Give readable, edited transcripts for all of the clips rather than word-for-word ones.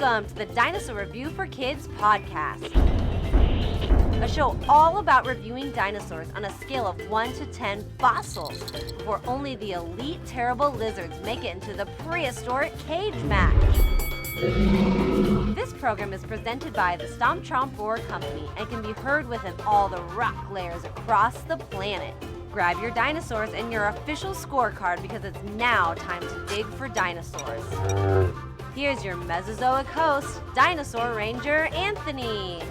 Welcome to the Dinosaur Review for Kids podcast, a show all about reviewing dinosaurs on a scale of 1 to 10 fossils before only the elite terrible lizards make it into the prehistoric cage match. This program is presented by the Stomp Chomp Roar Company and can be heard within all the rock layers across the planet. Grab your dinosaurs and your official scorecard because it's now time to dig for dinosaurs. Here's your Mesozoic host, Dinosaur Ranger Anthony.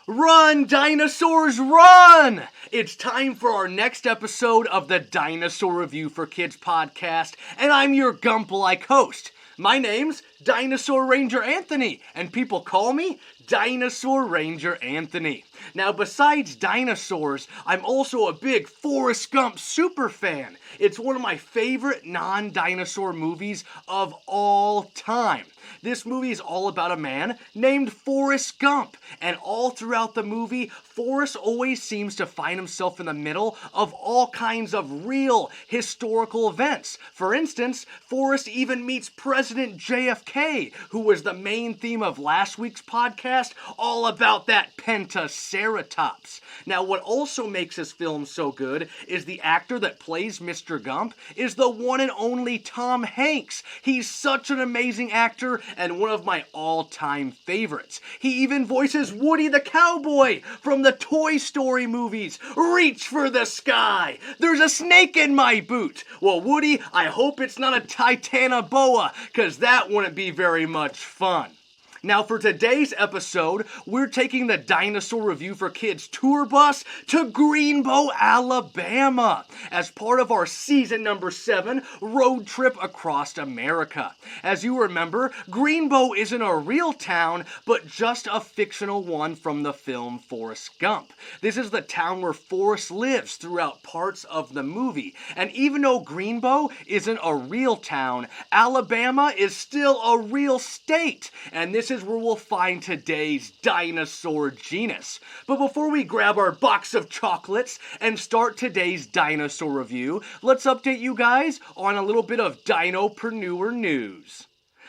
Run, dinosaurs, run! It's time for our next episode of the Dinosaur Review for Kids podcast, and I'm your Gump-like host. My name's Dinosaur Ranger Anthony, and people call me Dinosaur Ranger Anthony. Now, besides dinosaurs, I'm also a big Forrest Gump super fan. It's one of my favorite non-dinosaur movies of all time. This movie is all about a man named Forrest Gump, and all throughout the movie, Forrest always seems to find himself in the middle of all kinds of real historical events. For instance, Forrest even meets President JFK, who was the main theme of last week's podcast, all about that Pentaceratops. Now, what also makes this film so good is the actor that plays Mr. Gump is the one and only Tom Hanks. He's such an amazing actor and one of my all-time favorites. He even voices Woody the Cowboy from the Toy Story movies. Reach for the sky! There's a snake in my boot! Well, Woody, I hope it's not a titanoboa, because that wouldn't be very much fun. Now, for today's episode, we're taking the Dinosaur Review for Kids tour bus to Greenbow, Alabama, as part of our season number 7 road trip across America. As you remember, Greenbow isn't a real town, but just a fictional one from the film Forrest Gump. This is the town where Forrest lives throughout parts of the movie. And even though Greenbow isn't a real town, Alabama is still a real state. And this is where we'll find today's dinosaur genus. But before we grab our box of chocolates and start today's dinosaur review, let's update you guys on a little bit of dinopreneur news.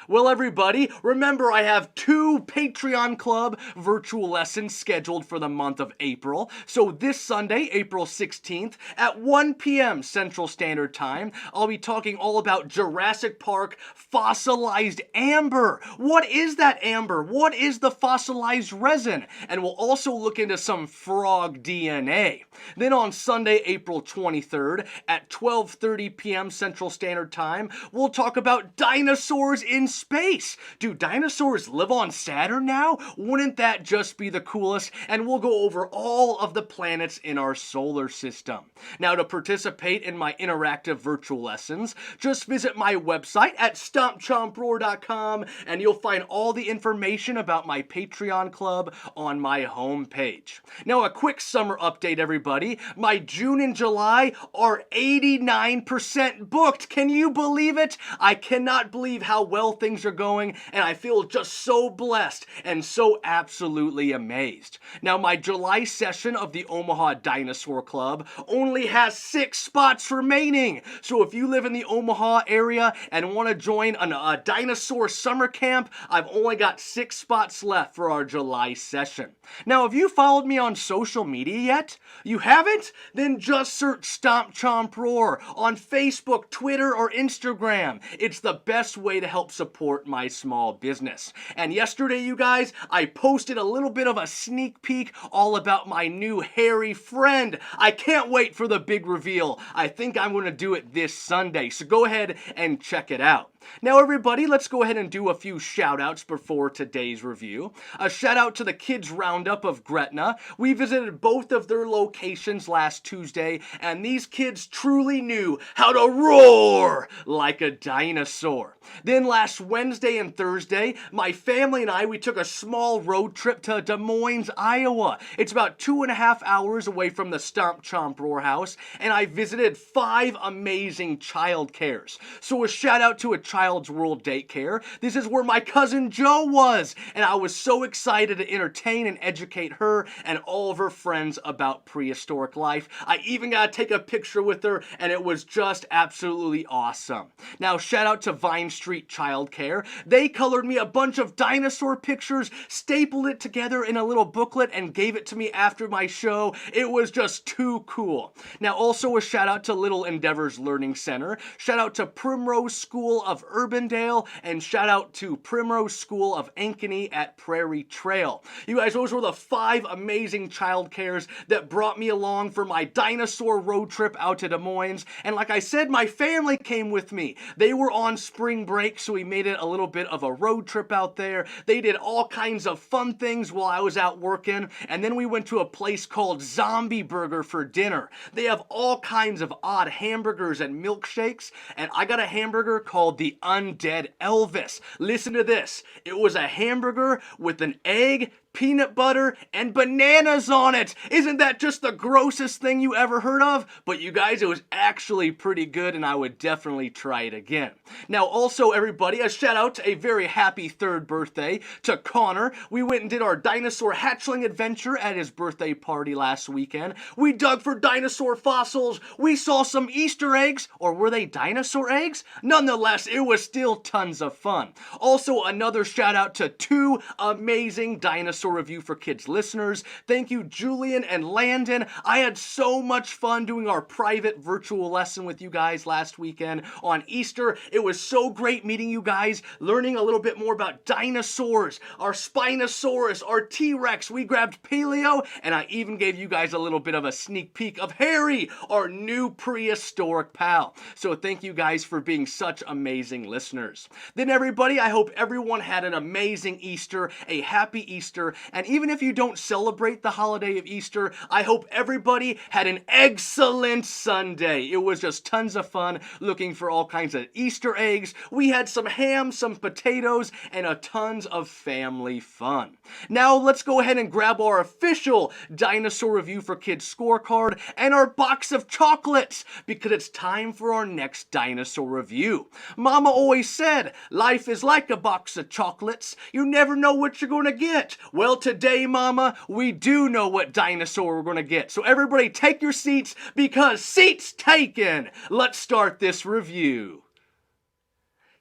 Well, everybody, remember I have 2 Patreon Club virtual lessons scheduled for the month of April. So this Sunday, April 16th, at 1 p.m. Central Standard Time, I'll be talking all about Jurassic Park fossilized amber. What is that amber? What is the fossilized resin? And we'll also look into some frog DNA. Then on Sunday, April 23rd, at 12:30 p.m. Central Standard Time, we'll talk about dinosaurs in space. Do dinosaurs live on Saturn now? Wouldn't that just be the coolest? And we'll go over all of the planets in our solar system. Now, to participate in my interactive virtual lessons, just visit my website at stompchomproar.com and you'll find all the information about my Patreon club on my homepage. Now, a quick summer update, everybody. My June and July are 89% booked. Can you believe it? I cannot believe how well things are going, and I feel just so blessed and so absolutely amazed. Now, my July session of the Omaha Dinosaur Club only has 6 spots remaining. So if you live in the Omaha area and want to join a dinosaur summer camp, I've only got 6 spots left for our July session. Now, have you followed me on social media yet? You haven't? Then just search Stomp Chomp Roar on Facebook, Twitter, or Instagram. It's the best way to help support my small business. And yesterday, you guys, I posted a little bit of a sneak peek all about my new hairy friend. I can't wait for the big reveal. I think I'm going to do it this Sunday, so go ahead and check it out. Now, everybody, let's go ahead and do a few shout-outs before today's review. A shout-out to the Kids Roundup of Gretna. We visited both of their locations last Tuesday, and these kids truly knew how to roar like a dinosaur. Then last Wednesday and Thursday, my family and we took a small road trip to Des Moines, Iowa. It's about 2.5 hours away from the Stomp Chomp Roar house, and I visited 5 amazing child cares. So a shout-out to a Child's World Daycare. This is where my cousin Joe was, and I was so excited to entertain and educate her and all of her friends about prehistoric life. I even got to take a picture with her, and it was just absolutely awesome. Now, shout out to Vine Street Childcare. They colored me a bunch of dinosaur pictures, stapled it together in a little booklet, and gave it to me after my show. It was just too cool. Now, also a shout out to Little Endeavors Learning Center. Shout out to Primrose School of Urbandale, and shout out to Primrose School of Ankeny at Prairie Trail. You guys, those were the 5 amazing childcares that brought me along for my dinosaur road trip out to Des Moines. And like I said, my family came with me. They were on spring break, so we made it a little bit of a road trip out there. They did all kinds of fun things while I was out working, and then we went to a place called Zombie Burger for dinner. They have all kinds of odd hamburgers and milkshakes, and I got a hamburger called the Undead Elvis. Listen to this. It was a hamburger with an egg, peanut butter, and bananas on it. Isn't that just the grossest thing you ever heard of? But you guys, it was actually pretty good, and I would definitely try it again. Now, also, everybody, a shout out to a very happy 3rd birthday to Connor. We went and did our dinosaur hatchling adventure at his birthday party last weekend. We dug for dinosaur fossils. We saw some Easter eggs, or were they dinosaur eggs? Nonetheless, it was still tons of fun. Also, another shout out to 2 amazing dinosaur Review for Kids listeners. Thank you, Julian and Landon. I had so much fun doing our private virtual lesson with you guys last weekend on Easter. It was so great meeting you guys, learning a little bit more about dinosaurs, our Spinosaurus, our T-Rex. We grabbed Paleo, and I even gave you guys a little bit of a sneak peek of Harry, our new prehistoric pal. So thank you guys for being such amazing listeners. Then everybody, I hope everyone had an amazing Easter, a happy Easter. And even if you don't celebrate the holiday of Easter, I hope everybody had an excellent Sunday. It was just tons of fun looking for all kinds of Easter eggs. We had some ham, some potatoes, and a tons of family fun. Now let's go ahead and grab our official Dinosaur Review for Kids scorecard and our box of chocolates, because it's time for our next dinosaur review. Mama always said, life is like a box of chocolates. You never know what you're going to get. Well, today, Mama, we do know what dinosaur we're going to get. So everybody take your seats, because seats taken. Let's start this review.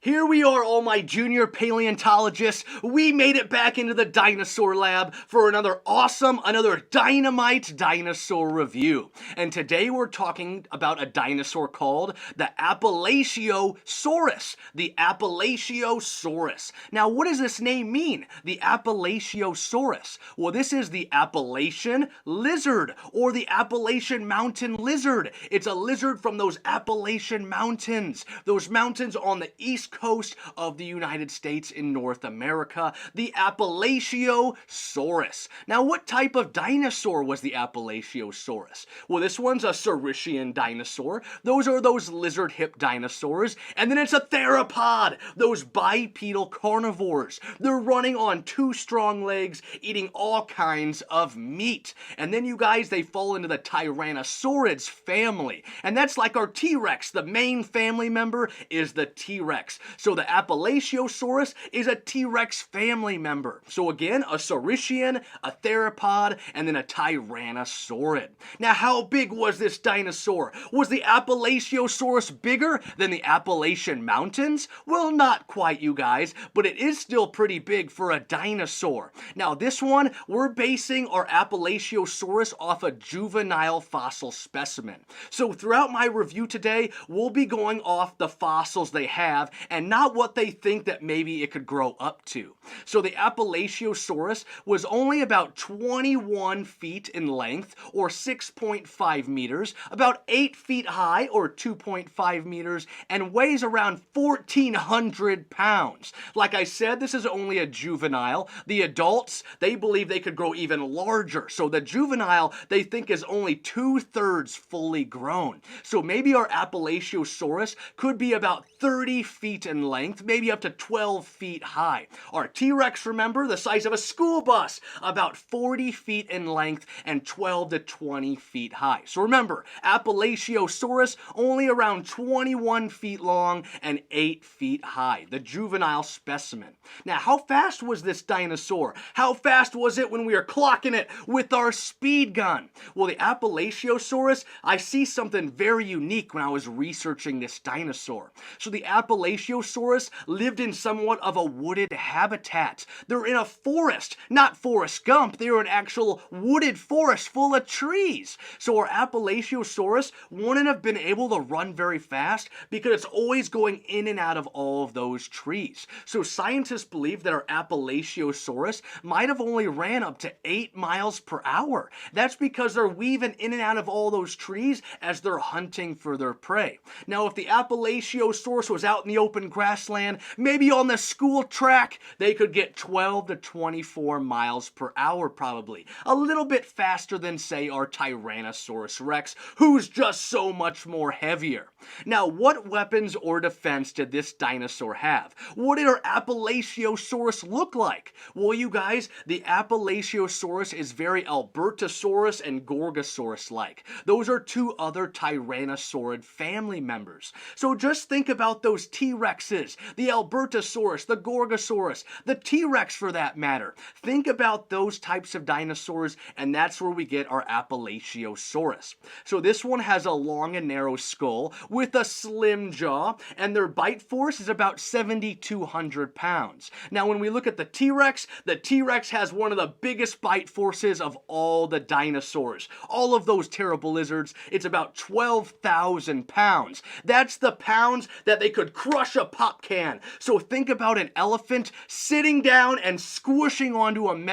Here we are, all my junior paleontologists. We made it back into the dinosaur lab for another dynamite dinosaur review. And today we're talking about a dinosaur called the Appalachiosaurus. The Appalachiosaurus. Now, what does this name mean? The Appalachiosaurus. Well, this is the Appalachian lizard, or the Appalachian mountain lizard. It's a lizard from those Appalachian mountains. Those mountains on the east coast of the United States in North America, the Appalachiosaurus. Now, what type of dinosaur was the Appalachiosaurus? Well, this one's a Saurischian dinosaur. Those are those lizard hip dinosaurs. And then it's a theropod, those bipedal carnivores. They're running on 2 strong legs, eating all kinds of meat. And then, you guys, they fall into the Tyrannosaurids family. And that's like our T-Rex. The main family member is the T-Rex. So the Appalachiosaurus is a T-Rex family member. So again, a Saurischian, a theropod, and then a Tyrannosaurid. Now, how big was this dinosaur? Was the Appalachiosaurus bigger than the Appalachian Mountains? Well, not quite, you guys, but it is still pretty big for a dinosaur. Now, this one, we're basing our Appalachiosaurus off a juvenile fossil specimen. So throughout my review today, we'll be going off the fossils they have and not what they think that maybe it could grow up to. So the Appalachiosaurus was only about 21 feet in length, or 6.5 meters, about 8 feet high, or 2.5 meters, and weighs around 1,400 pounds. Like I said, this is only a juvenile. The adults, they believe they could grow even larger. So the juvenile, they think, is only 2/3 fully grown. So maybe our Appalachiosaurus could be about 30 feet feet in length, maybe up to 12 feet high. Our T-Rex, remember, the size of a school bus, about 40 feet in length and 12 to 20 feet high. So remember, Appalachiosaurus only around 21 feet long and 8 feet high, the juvenile specimen. Now, how fast was this dinosaur? How fast was it when we were clocking it with our speed gun? Well, the Appalachiosaurus, I see something very unique when I was researching this dinosaur. So the Appalachiosaurus lived in somewhat of a wooded habitat. They're in a forest, not Forrest Gump. They're an actual wooded forest full of trees. So our Appalachiosaurus wouldn't have been able to run very fast because it's always going in and out of all of those trees. So scientists believe that our Appalachiosaurus might have only ran up to 8 miles per hour. That's because they're weaving in and out of all those trees as they're hunting for their prey. Now, if the Appalachiosaurus was out in the open grassland, maybe on the school track, they could get 12 to 24 miles per hour probably. A little bit faster than, say, our Tyrannosaurus Rex, who's just so much more heavier. Now, what weapons or defense did this dinosaur have? What did our Appalachiosaurus look like? Well, you guys, the Appalachiosaurus is very Albertosaurus and Gorgosaurus-like. Those are two other Tyrannosaurid family members. So just think about those T-Rexes, the Albertosaurus, the Gorgosaurus, the T-Rex for that matter. Think about those types of dinosaurs, and that's where we get our Appalachiosaurus. So this one has a long and narrow skull with a slim jaw, and their bite force is about 7,200 pounds. Now, when we look at the T-Rex has one of the biggest bite forces of all the dinosaurs. All of those terrible lizards, it's about 12,000 pounds. That's the pounds that they could crush a pop can. So think about an elephant sitting down and squishing onto an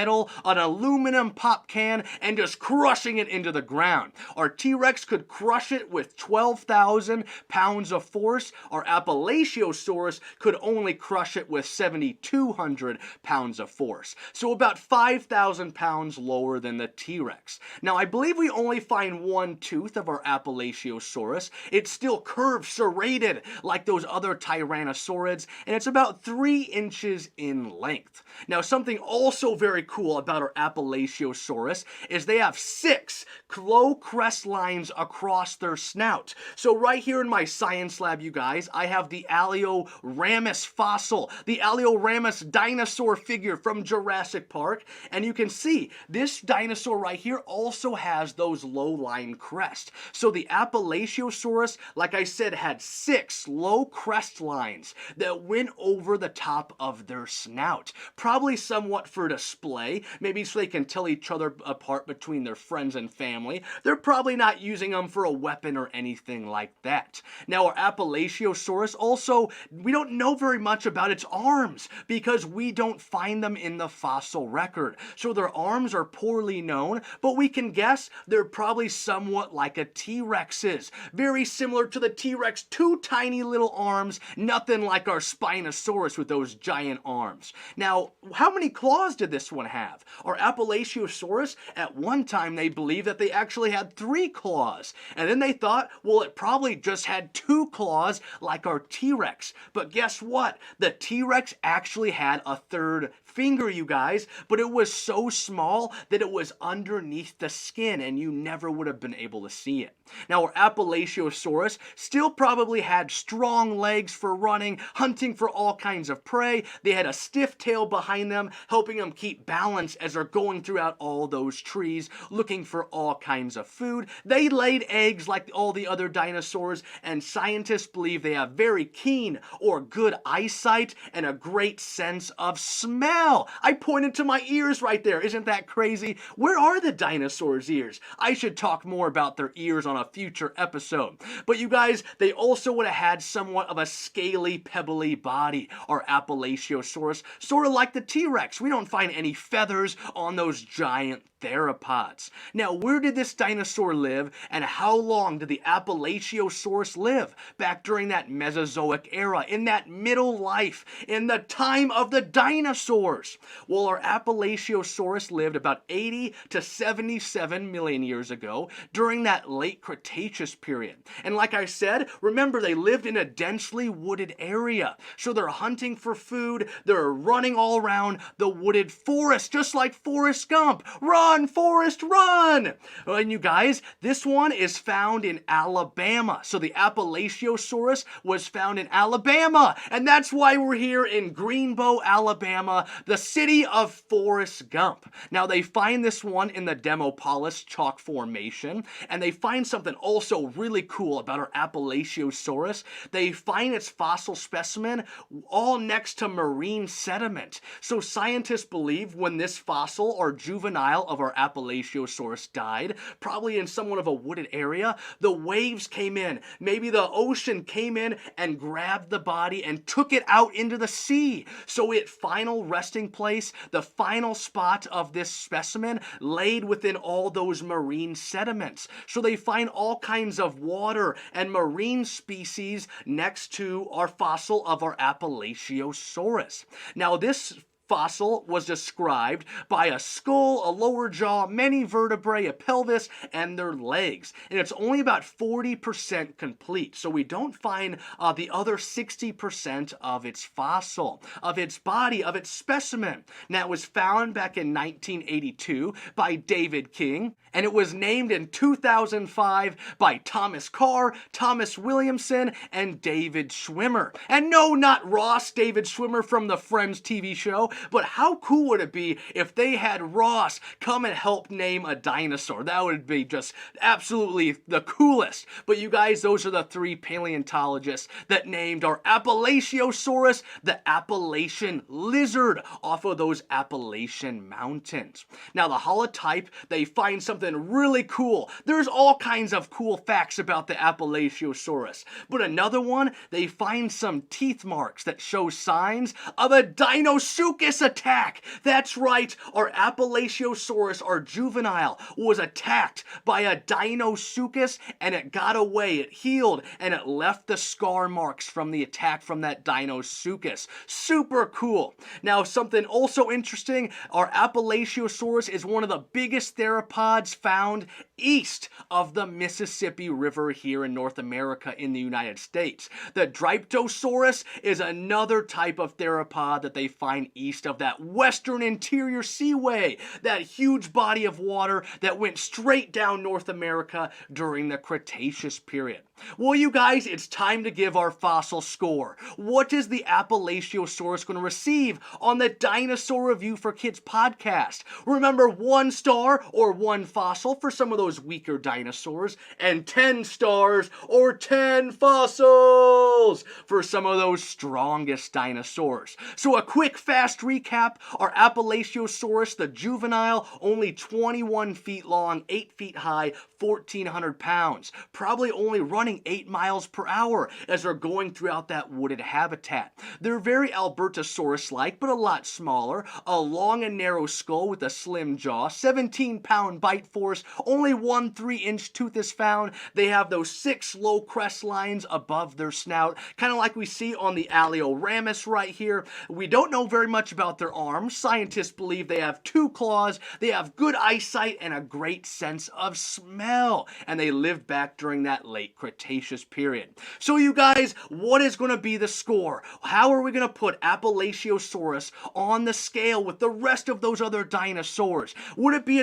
aluminum pop can and just crushing it into the ground. Our T-Rex could crush it with 12,000 pounds of force. Our Appalachiosaurus could only crush it with 7,200 pounds of force. So about 5,000 pounds lower than the T-Rex. Now, I believe we only find one tooth of our Appalachiosaurus. It's still curved, serrated like those other Tyrannosaurids, and it's about 3 inches in length. Now, something also very cool about our Appalachiosaurus is they have 6 low crest lines across their snout. So right here in my science lab, you guys, I have the Alioramus fossil, the Alioramus dinosaur figure from Jurassic Park, and you can see this dinosaur right here also has those low line crests. So the Appalachiosaurus, like I said, had 6 low crest lines that went over the top of their snout. Probably somewhat for display, maybe so they can tell each other apart between their friends and family. They're probably not using them for a weapon or anything like that. Now, our Appalachiosaurus also, we don't know very much about its arms because we don't find them in the fossil record. So their arms are poorly known, but we can guess they're probably somewhat like a T-Rex's. Very similar to the T-Rex, 2 tiny little arms, nothing like our Spinosaurus with those giant arms. Now, how many claws did this one have? Our Appalachiosaurus, at one time they believed that they actually had 3 claws. And then they thought, well, it probably just had 2 claws like our T-Rex. But guess what? The T-Rex actually had a 3rd finger, you guys, but it was so small that it was underneath the skin and you never would have been able to see it. Now, our Appalachiosaurus still probably had strong legs for running, hunting for all kinds of prey. They had a stiff tail behind them, helping them keep balance as they're going throughout all those trees, looking for all kinds of food. They laid eggs like all the other dinosaurs, and scientists believe they have very keen or good eyesight and a great sense of smell. I pointed to my ears right there. Isn't that crazy? Where are the dinosaurs' ears? I should talk more about their ears on a future episode. But you guys, they also would have had somewhat of a scaly, pebbly body, our Appalachiosaurus, sort of like the T-Rex. We don't find any feathers on those giant theropods. Now, where did this dinosaur live, and how long did the Appalachiosaurus live back during that Mesozoic era, in that middle life, in the time of the dinosaurs? Well, our Appalachiosaurus lived about 80 to 77 million years ago during that late Cretaceous period. And like I said, remember, they lived in a densely wooded area. So they're hunting for food, they're running all around the wooded forest, just like Forrest Gump. Run, Forrest, run! And you guys, this one is found in Alabama. So the Appalachiosaurus was found in Alabama. And that's why we're here in Greenbow, Alabama, the city of Forrest Gump. Now, they find this one in the Demopolis Chalk Formation, and they find something also really cool about our Appalachiosaurus. They find its fossil specimen all next to marine sediment. So scientists believe when this fossil or juvenile of our Appalachiosaurus died, probably in somewhat of a wooded area, the waves came in. Maybe the ocean came in and grabbed the body and took it out into the sea. So its final resting place, the final spot of this specimen, laid within all those marine sediments. So they find all kinds of water and marine species next to our fossil of our Appalachiosaurus. Now, this fossil was described by a skull, a lower jaw, many vertebrae, a pelvis, and their legs. And it's only about 40% complete. So we don't find the other 60% of its fossil, of its body, of its specimen. Now, it was found back in 1982 by David King, and it was named in 2005 by Thomas Carr, Thomas Williamson, and David Schwimmer. And no, not Ross David Schwimmer from the Friends TV show, but how cool would it be if they had Ross come and help name a dinosaur? That would be just absolutely the coolest. But you guys, those are the three paleontologists that named our Appalachiosaurus the Appalachian lizard off of those Appalachian mountains. Now, the holotype, they find something really cool. There's all kinds of cool facts about the Appalachiosaurus. But another one, they find some teeth marks that show signs of a Dinosuchus attack. That's right, our Appalachiosaurus, our juvenile, was attacked by a Dinosuchus, and it got away. It healed, and it left the scar marks from the attack from that Dinosuchus. Super cool. Now, something also interesting, our Appalachiosaurus is one of the biggest theropods found east of the Mississippi River here in North America in the United States. The Dryptosaurus is another type of theropod that they find east of that western interior seaway, that huge body of water that went straight down North America during the Cretaceous period. Well, you guys, it's time to give our fossil score. What is the Appalachiosaurus going to receive on the Dinosaur Review for Kids podcast? Remember, 1 star or 1 fossil for some of those weaker dinosaurs, and 10 stars or 10 fossils for some of those strongest dinosaurs. So a quick, fast recap. Our Appalachiosaurus, the juvenile, only 21 feet long, 8 feet high, 1,400 pounds. Probably only running 8 miles per hour as they're going throughout that wooded habitat. They're very Albertosaurus-like, but a lot smaller. A long and narrow skull with a slim jaw, 17-pound bite force, only 1 3-inch tooth is found. They have those 6 low crest lines above their snout, kind of like we see on the Alioramus right here. We don't know very much about their arms. Scientists believe they have 2 claws, they have good eyesight, and a great sense of smell. And they lived back during that late Cretaceous period. So you guys, what is going to be the score? How are we going to put Appalachiosaurus on the scale with the rest of those other dinosaurs? Would it be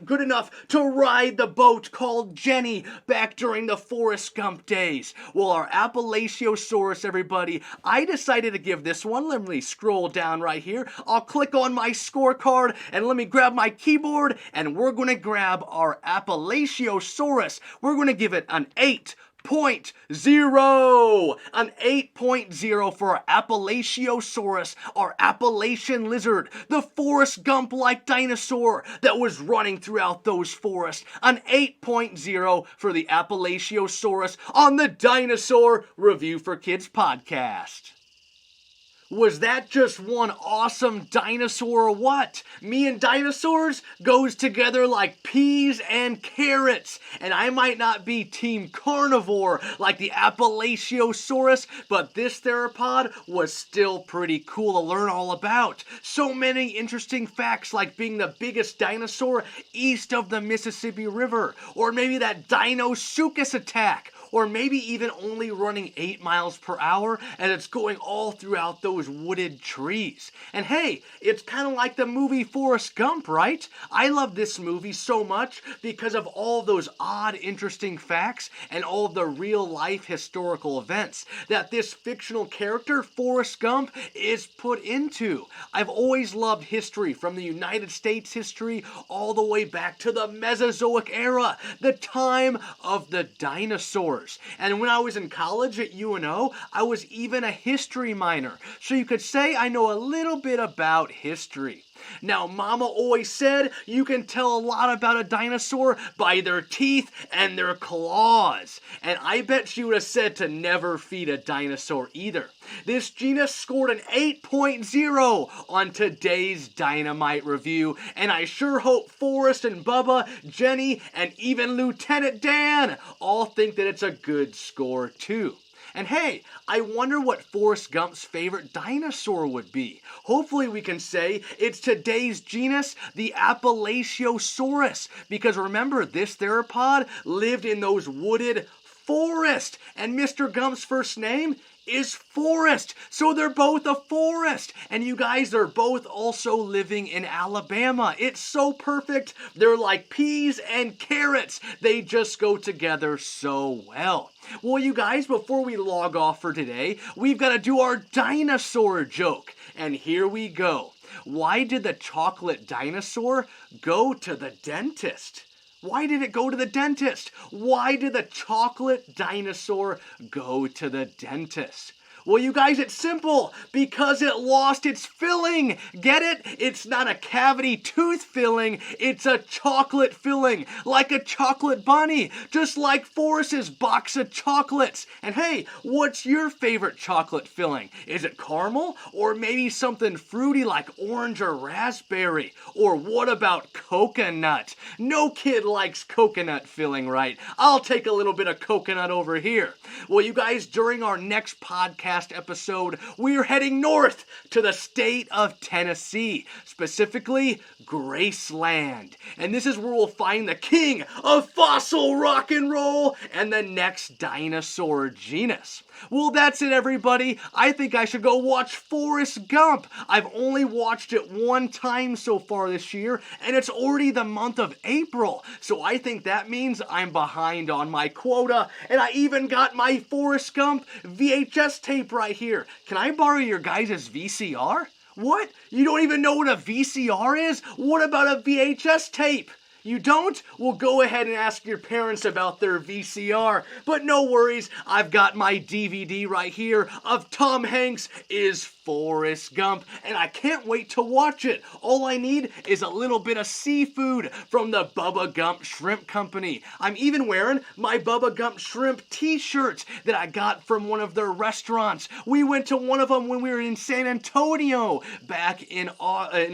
good enough to ride the boat called Jenny back during the Forrest Gump days? Well, our Appalachiosaurus, everybody, I decided to give this one, let me scroll down right here. I'll click on my scorecard and let me grab my keyboard, and we're going to grab our Appalachiosaurus. We're going to give it an 8.0, an 8.0 for our Appalachiosaurus, our Appalachian lizard, the Forrest Gump-like dinosaur that was running throughout those forests. An 8.0 for the Appalachiosaurus on the Dinosaur Review for Kids podcast. Was that just one awesome dinosaur or what? Me and dinosaurs goes together like peas and carrots. And I might not be team carnivore like the Appalachiosaurus, but this theropod was still pretty cool to learn all about. So many interesting facts like being the biggest dinosaur east of the Mississippi River, or maybe that Dinosaurus attack, or maybe even only running 8 miles per hour and it's going all throughout those wooded trees. And hey, it's kind of like the movie Forrest Gump, right? I love this movie so much because of all those odd, interesting facts and all of the real-life historical events that this fictional character, Forrest Gump, is put into. I've always loved history, from the United States history all the way back to the Mesozoic era, the time of the dinosaurs. And when I was in college at UNO, I was even a history minor. So you could say I know a little bit about history. Now, Mama always said you can tell a lot about a dinosaur by their teeth and their claws. And I bet she would have said to never feed a dinosaur either. This genus scored an 8.0 on today's Dynamite Review, and I sure hope Forrest and Bubba, Jenny, and even Lieutenant Dan all think that it's a good score too. And hey, I wonder what Forrest Gump's favorite dinosaur would be. Hopefully we can say it's today's genus, the Appalachiosaurus. Because remember, this theropod lived in those wooded forests. And Mr. Gump's first name is Forrest. So they're both a forest. And you guys are both also living in Alabama. It's so perfect. They're like peas and carrots. They just go together so well. Well, you guys, before we log off for today, we've got to do our dinosaur joke. And here we go. Why did the chocolate dinosaur go to the dentist? Why did it go to the dentist? Why did the chocolate dinosaur go to the dentist? Well, you guys, it's simple. Because it lost its filling. Get it? It's not a cavity tooth filling. It's a chocolate filling. Like a chocolate bunny. Just like Forrest's box of chocolates. And hey, what's your favorite chocolate filling? Is it caramel? Or maybe something fruity like orange or raspberry? Or what about coconut? No kid likes coconut filling, right? I'll take a little bit of coconut over here. Well, you guys, during our next podcast episode, we're heading north to the state of Tennessee, specifically Graceland. And this is where we'll find the king of fossil rock and roll and the next dinosaur genus. Well, that's it, everybody. I think I should go watch Forrest Gump. I've only watched it one time so far this year, and it's already the month of April. So I think that means I'm behind on my quota, and I even got my Forrest Gump VHS tape right here. Can I borrow your guys' VCR? What? You don't even know what a VCR is? What about a VHS tape? You don't? Well, go ahead and ask your parents about their VCR. But no worries, I've got my DVD right here of Tom Hanks is Forrest Gump, and I can't wait to watch it. All I need is a little bit of seafood from the Bubba Gump Shrimp Company. I'm even wearing my Bubba Gump Shrimp t-shirt that I got from one of their restaurants. We went to one of them when we were in San Antonio back in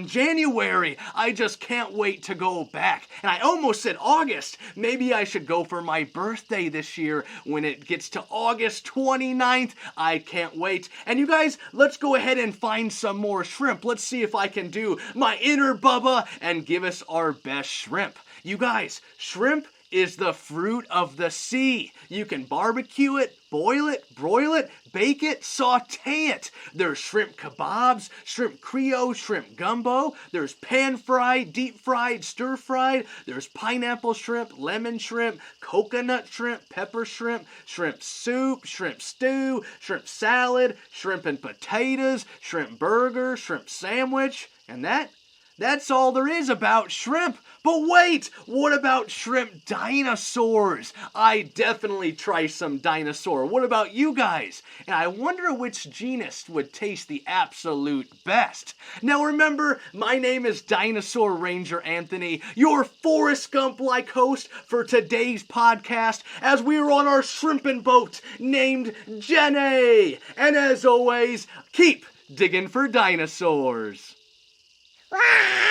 January. I just can't wait to go back. And I almost said August. Maybe I should go for my birthday this year when it gets to August 29th. I can't wait. And you guys, let's go ahead and find some more shrimp. Let's see if I can do my inner Bubba and give us our best shrimp. You guys, shrimp is the fruit of the sea. You can barbecue it, boil it, broil it, bake it, saute it. There's shrimp kebabs, shrimp Creole, shrimp gumbo. There's pan-fried, deep-fried, stir-fried. There's pineapple shrimp, lemon shrimp, coconut shrimp, pepper shrimp, shrimp soup, shrimp stew, shrimp salad, shrimp and potatoes, shrimp burger, shrimp sandwich. And that's all there is about shrimp. But wait, what about shrimp dinosaurs? I definitely try some dinosaur. What about you guys? And I wonder which genus would taste the absolute best. Now remember, my name is Dinosaur Ranger Anthony, your Forrest Gump-like host for today's podcast as we are on our shrimping boat named Jenny. And as always, keep digging for dinosaurs. Wow!